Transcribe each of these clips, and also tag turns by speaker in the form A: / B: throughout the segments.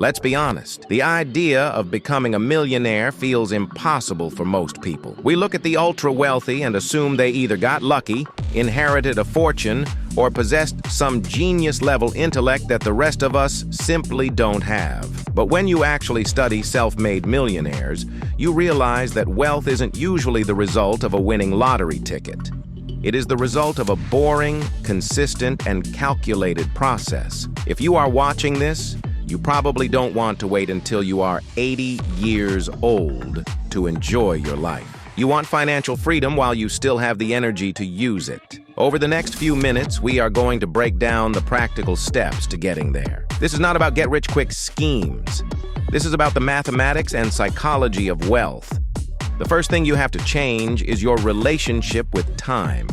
A: Let's be honest, the idea of becoming a millionaire feels impossible for most people. We look at the ultra-wealthy and assume they either got lucky, inherited a fortune, or possessed some genius-level intellect that the rest of us simply don't have. But when you actually study self-made millionaires, you realize that wealth isn't usually the result of a winning lottery ticket. It is the result of a boring, consistent, and calculated process. If you are watching this, you probably don't want to wait until you are 80 years old to enjoy your life. You want financial freedom while you still have the energy to use it. Over the next few minutes, we are going to break down the practical steps to getting there. This is not about get-rich-quick schemes. This is about the mathematics and psychology of wealth. The first thing you have to change is your relationship with time.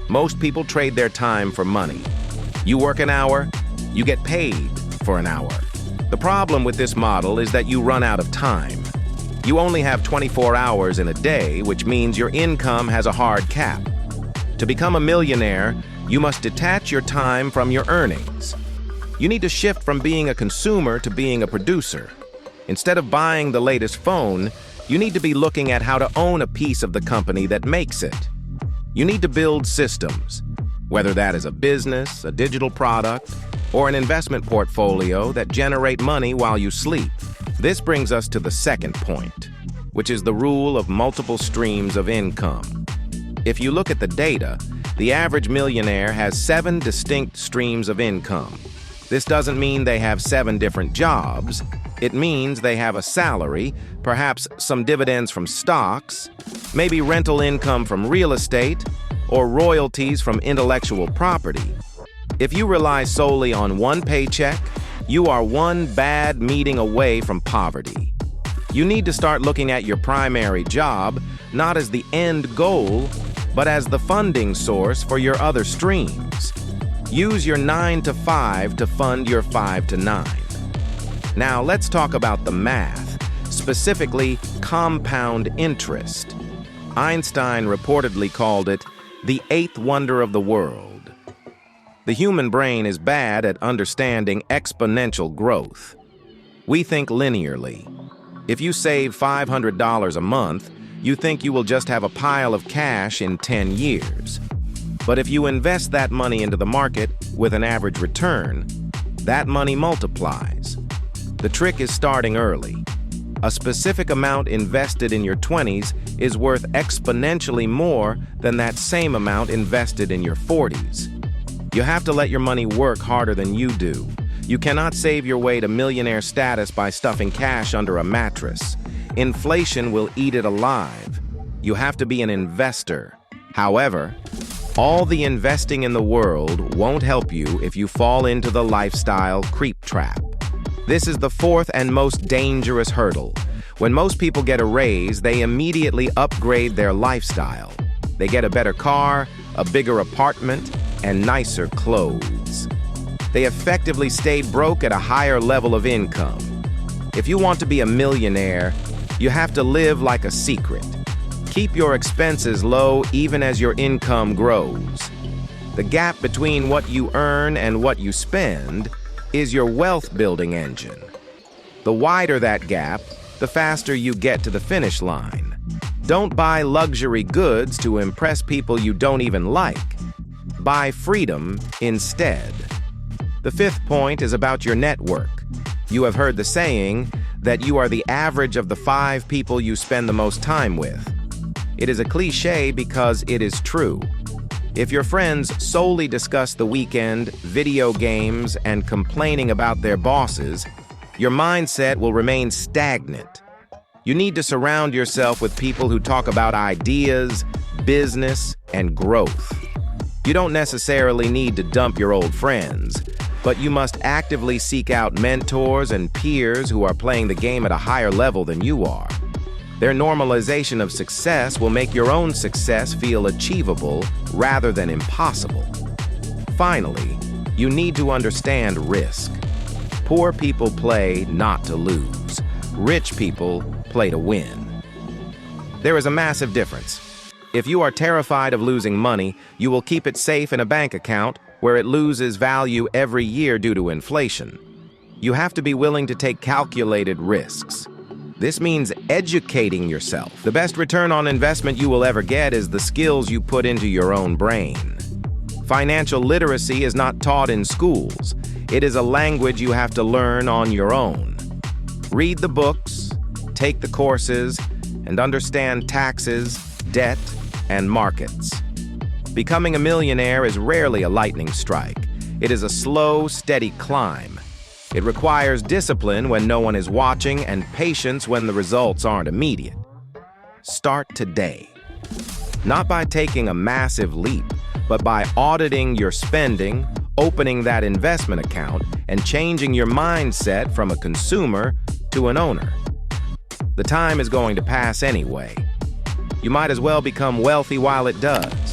A: Most people trade their time for money. You work an hour, you get paid for an hour. The problem with this model is that you run out of time. You only have 24 hours in a day, which means your income has a hard cap. To become a millionaire, you must detach your time from your earnings. You need to shift from being a consumer to being a producer. Instead of buying the latest phone, you need to be looking at how to own a piece of the company that makes it. You need to build systems, whether that is a business, a digital product, or an investment portfolio that generate money while you sleep. This brings us to the second point, which is the rule of multiple streams of income. If you look at the data, the average millionaire has 7 distinct streams of income. This doesn't mean they have 7 different jobs. It means they have a salary, perhaps some dividends from stocks, maybe rental income from real estate, or royalties from intellectual property. If you rely solely on one paycheck, you are one bad meeting away from poverty. You need to start looking at your primary job not as the end goal, but as the funding source for your other streams. Use your 9 to 5 to fund your 5 to 9. Now let's talk about the math, specifically compound interest. Einstein reportedly called it the 8th wonder of the world. The human brain is bad at understanding exponential growth. We think linearly. If you save $500 a month, you think you will just have a pile of cash in 10 years. But if you invest that money into the market with an average return, that money multiplies. The trick is starting early. A specific amount invested in your 20s is worth exponentially more than that same amount invested in your 40s. You have to let your money work harder than you do. You cannot save your way to millionaire status by stuffing cash under a mattress. Inflation will eat it alive. You have to be an investor. However, all the investing in the world won't help you if you fall into the lifestyle creep trap. This is the 4th and most dangerous hurdle. When most people get a raise, they immediately upgrade their lifestyle. They get a better car, a bigger apartment, and nicer clothes. They effectively stayed broke at a higher level of income. If you want to be a millionaire, you have to live like a secret. Keep your expenses low even as your income grows. The gap between what you earn and what you spend is your wealth-building engine. The wider that gap, the faster you get to the finish line. Don't buy luxury goods to impress people you don't even like. Buy freedom instead. The 5th point is about your network. You have heard the saying that you are the average of the 5 people you spend the most time with. It is a cliche because it is true. If your friends solely discuss the weekend, video games, and complaining about their bosses, your mindset will remain stagnant. You need to surround yourself with people who talk about ideas, business, and growth. You don't necessarily need to dump your old friends, but you must actively seek out mentors and peers who are playing the game at a higher level than you are. Their normalization of success will make your own success feel achievable rather than impossible. Finally, you need to understand risk. Poor people play not to lose. Rich people play to win. There is a massive difference. If you are terrified of losing money, you will keep it safe in a bank account where it loses value every year due to inflation. You have to be willing to take calculated risks. This means educating yourself. The best return on investment you will ever get is the skills you put into your own brain. Financial literacy is not taught in schools. It is a language you have to learn on your own. Read the books, take the courses, and understand taxes, debt, and markets. Becoming a millionaire is rarely a lightning strike. It is a slow, steady climb. It requires discipline when no one is watching and patience when the results aren't immediate. Start today. Not by taking a massive leap, but by auditing your spending, opening that investment account, and changing your mindset from a consumer to an owner. The time is going to pass anyway. You might as well become wealthy while it does.